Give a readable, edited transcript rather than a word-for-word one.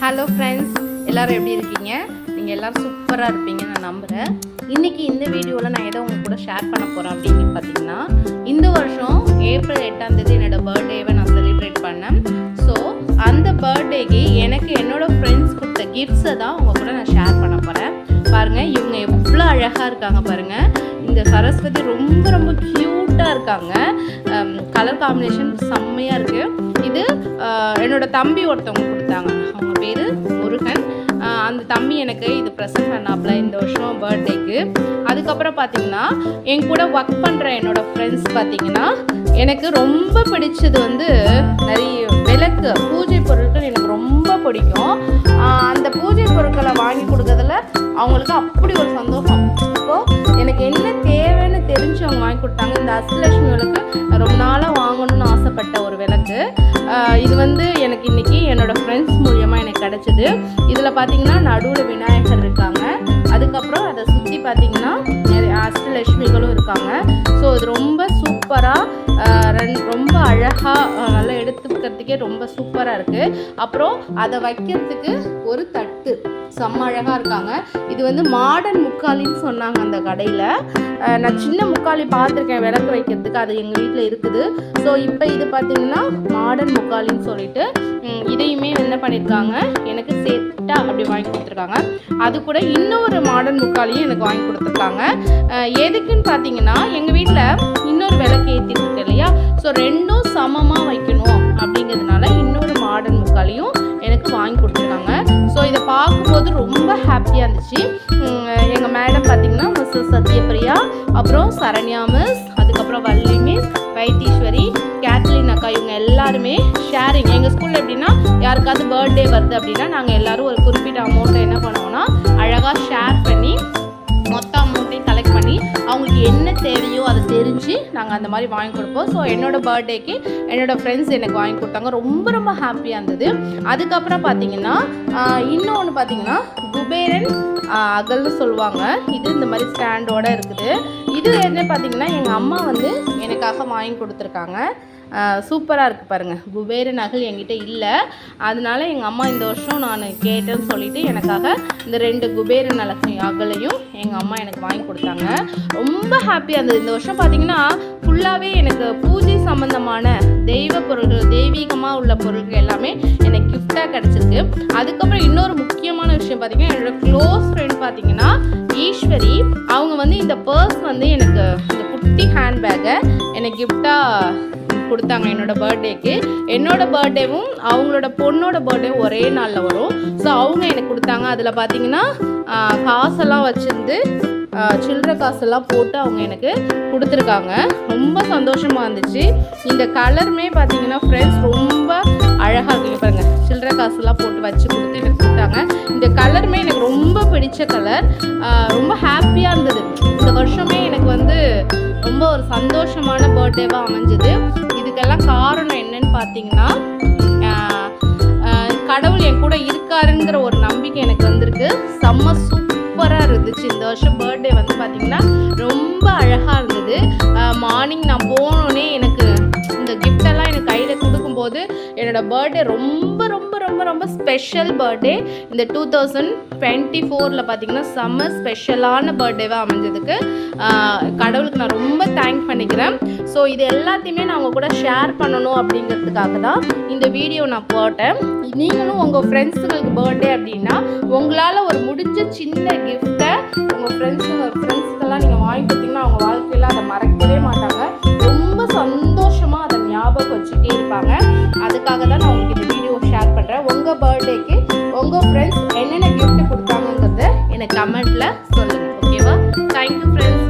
Hello friends, எல்லோரும் எப்படி இருக்கீங்க? நீங்கள் எல்லோரும் சூப்பராக இருப்பீங்கன்னு நான் நம்புகிறேன். இன்றைக்கி இந்த வீடியோவில் நான் எதை உங்கள் கூட ஷேர் பண்ண போகிறேன் அப்படின்னு பார்த்தீங்கன்னா, இந்த வருஷம் ஏப்ரல் 8ஆம் தேதி என்னோடய பர்த்டேவை நான் செலிப்ரேட் பண்ணேன். ஸோ அந்த பர்த்டேக்கு எனக்கு என்னோடய ஃப்ரெண்ட்ஸ் கொடுத்த கிஃப்ட்ஸை தான் உங்கள் கூட நான் ஷேர் பண்ண போகிறேன். பாருங்கள், இவங்க எவ்வளோ அழகாக இருக்காங்க பாருங்கள். இந்த சரஸ்வதி ரொம்ப ரொம்ப க்யூட்டாக இருக்காங்க. கலர் காம்பினேஷன் செம்மையாக இருக்குது. இது என்னோடய தம்பி ஒருத்தவங்க கொடுத்தாங்க. அவங்க பேர் முருகன். அந்த தம்பி எனக்கு இது ப்ரெசென்ட் பண்ணாப்புல இந்த வருஷம் பர்த்டேக்கு. அதுக்கப்புறம் பார்த்திங்கன்னா, என் கூட ஒர்க் பண்ணுற என்னோடய ஃப்ரெண்ட்ஸ் பார்த்திங்கன்னா, எனக்கு ரொம்ப பிடிச்சது வந்து நிறைய விளக்கு பூஜை பொருட்கள் எனக்கு ரொம்ப பிடிக்கும். அந்த பூஜை பொருட்களை வாங்கி கொடுக்கறதுல அவங்களுக்கு அப்படி ஒரு சந்தோஷம். இப்போது எனக்கு என்ன தேவைன்னு தெரிஞ்சு அவங்க வாங்கி கொடுத்தாங்க. இந்த அஷ்டலட்சுமி விளக்கு ரொம்ப நாளாக வாங்கணும்னு ஆசைப்பட்ட ஒரு விளக்கு. இது வந்து எனக்கு இன்றைக்கி என்னோடய ஃப்ரெண்ட்ஸ் மூலியமாக எனக்கு கிடச்சிது. இதில் பார்த்திங்கன்னா நடுவில் விநாயகர் இருக்காங்க. அதுக்கப்புறம் அதை சுற்றி பார்த்திங்கன்னா நிறைய அஷ்டலட்சுமிகளும் இருக்காங்க. ஸோ இது ரொம்ப சூப்பராக ரொம்ப அழகாக நல்லா எடுத்துக்கிறதுக்கே ரொம்ப சூப்பராக இருக்குது. அப்புறம் அதை வைக்கிறதுக்கு ஒரு தட்டு செம்ம அழகாக இருக்காங்க. இது வந்து மாடர்ன் முக்காலின்னு சொன்னாங்க அந்த கடையில். நான் சின்ன முக்காலி பார்த்துருக்கேன் விளக்கு வைக்கிறதுக்கு, அது எங்கள் வீட்டில் இருக்குது. ஸோ இப்போ இது பார்த்திங்கன்னா மாடர்ன் முக்காலின்னு சொல்லிட்டு இதையுமே என்ன பண்ணியிருக்காங்க, எனக்கு செட்டாக அப்படி வாங்கி கொடுத்துருக்காங்க. அது கூட இன்னொரு மாடர்ன் முக்காலியும் எனக்கு வாங்கி கொடுத்துருக்காங்க. எதுக்குன்னு பார்த்தீங்கன்னா, எங்கள் வீட்டில் இன்னொரு விளக்கு ஏற்றிட்டு இருக்கு இல்லையா, ஸோ ரெண்டும் சமமாக வைக்கணும் அப்படிங்கிறதுனால இன்னொரு மாடர்ன் முக்காலியும் எனக்கு வாங்கி கொடுத்துருக்காங்க. ஸோ இதை பார்க்கும்போது ரொம்ப ஹாப்பியாக இருந்துச்சு. எங்கள் மேடம் பார்த்திங்கன்னா மிஸ்ஸஸ் சத்யபிரியா, அப்புறம் சரண்யா மிஸ், அதுக்கப்புறம் வள்ளி மிஸ், வைத்தீஸ்வரி, கேத்லின் அக்கா, இவங்க எல்லாருமே ஷேரிங். எங்கள் ஸ்கூலில் எப்படின்னா, யாருக்காவது பர்த்டே வருது அப்படின்னா நாங்கள் எல்லோரும் ஒரு குறிப்பிட்ட அமௌண்ட்டை என்ன பண்ணுவோம்னா அழகாக ஷேர் பண்ணி மொத்த அமௌண்ட்டையும் கலெக்ட் பண்ணி அவங்களுக்கு என்ன தேவையோ அதை தெரிஞ்சு நாங்கள் அந்த மாதிரி வாங்கி கொடுப்போம். ஸோ என்னோடய பர்த்டேக்கு என்னோடய ஃப்ரெண்ட்ஸ் எனக்கு வாங்கி கொடுத்தாங்க. ரொம்ப ரொம்ப ஹாப்பியாக இருந்தது. அதுக்கப்புறம் பார்த்திங்கன்னா இன்னொன்று பார்த்திங்கன்னா குபேரன் அகல்னு சொல்லுவாங்க. இது இந்த மாதிரி ஸ்டாண்டோடு இருக்குது. இது என்ன பார்த்திங்கன்னா எங்கள் அம்மா வந்து எனக்காக வாங்கி கொடுத்துருக்காங்க. சூப்பராக இருக்குது பாருங்கள். குபேரன் அகல் என்கிட்ட இல்லை, அதனால எங்கள் அம்மா இந்த வருஷம் நான் கேட்டேன்னு சொல்லிவிட்டு எனக்காக இந்த 2 குபேரன் அகலையும் எங்கள் அம்மா எனக்கு வாங்கி கொடுத்தாங்க. ரொம்ப ஹாப்பியாக இருந்தது. இந்த வருஷம் பார்த்திங்கன்னா ஃபுல்லாகவே எனக்கு பூஜை சம்மந்தமான தெய்வ பொருள்கள், தெய்வீகமாக உள்ள பொருட்கள் எல்லாமே எனக்கு கிஃப்டாக கிடச்சிருக்கு. அதுக்கப்புறம் இன்னொரு முக்கியமான விஷயம் பார்த்திங்கன்னா, என்னோடய க்ளோஸ் ஃப்ரெண்ட் பார்த்திங்கன்னா ஈஸ்வரி, அவங்க வந்து இந்த பர்ஸ் வந்து எனக்கு இந்த குட்டி ஹேண்ட்பேக்கை எனக்கு கிஃப்டாக கொடுத்தாங்க என்னோடய பர்த்டேக்கு. என்னோடய பர்த்டேவும் அவங்களோட பொண்ணோட பர்த்டேவும் ஒரே நாளில் வரும். ஸோ அவங்க எனக்கு கொடுத்தாங்க. அதில் பார்த்திங்கன்னா காசெல்லாம் வச்சுருந்து சில்லறை காசெல்லாம் போட்டு அவங்க எனக்கு கொடுத்துருக்காங்க. ரொம்ப சந்தோஷமாக இருந்துச்சு. இந்த கலருமே பார்த்திங்கன்னா ஃப்ரெண்ட்ஸ் ரொம்ப அழகாக இருக்குங்க பாருங்கள். சில்லறை காசெல்லாம் போட்டு வச்சு கொடுத்து எனக்கு கொடுத்தாங்க. இந்த கலருமே எனக்கு ரொம்ப பிடிச்ச கலர். ரொம்ப ஹாப்பியாக இருந்தது. இந்த வருஷமே எனக்கு வந்து ரொம்ப ஒரு சந்தோஷமான பர்த்டேவாக அமைஞ்சது. இதுக்கெல்லாம் காரணம் என்னன்னு பார்த்தீங்கன்னா, கடவுள் என் கூட இருக்காருங்கிற ஒரு நம்பிக்கை எனக்கு வந்திருக்கு. செம்ம சூப்பராக இருந்துச்சு. இந்த வருஷம் பர்த்டே வந்து பார்த்திங்கன்னா ரொம்ப அழகாக இருந்தது. மார்னிங் நான் போனோடனே எனக்கு இந்த கிஃப்டெல்லாம் எனக்கு கையில் கொடுக்கும்போது என்னோடய பர்த்டே ரொம்ப ரொம்ப ரொம்ப ரொம்ப ஸ்பெஷல் பர்த்டே. இந்த 2024 பார்த்திங்கன்னா செம்ம ஸ்பெஷலான பர்த்டேவாக அமைஞ்சதுக்கு கடவுளுக்கு நான் ரொம்ப தேங்க் பண்ணிக்கிறேன். ஸோ இது எல்லாத்தையுமே நான் உங்கள் கூட ஷேர் பண்ணணும் அப்படிங்கிறதுக்காக தான் இந்த வீடியோ நான் போட்டேன். நீங்களும் உங்கள் ஃப்ரெண்ட்ஸுங்களுக்கு பர்த்டே அப்படின்னா உங்களால் ஒரு முடிஞ்ச சின்ன கிஃப்ட்டை உங்கள் ஃப்ரெண்ட்ஸுக்கெல்லாம் நீங்கள் வாங்கி கொடுத்தீங்கன்னா அவங்க வாழ்க்கையில் அதை மறக்கவே மாட்டாங்க. ரொம்ப சந்தோஷமாக அதை ஞாபகம் வச்சுட்டே இருப்பாங்க. அதுக்காக தான் நான் உங்களுக்கு இந்த வீடியோ ஷேர் பண்ணுறேன். உங்கள் பர்த்டேக்கு உங்கள் ஃப்ரெண்ட்ஸ் என்னென்ன கிஃப்ட் கொடுத்தாங்கங்கிறத எனக்கு கமெண்ட்டில் சொல்லுங்கள். ஓகேவா? Thank you friends.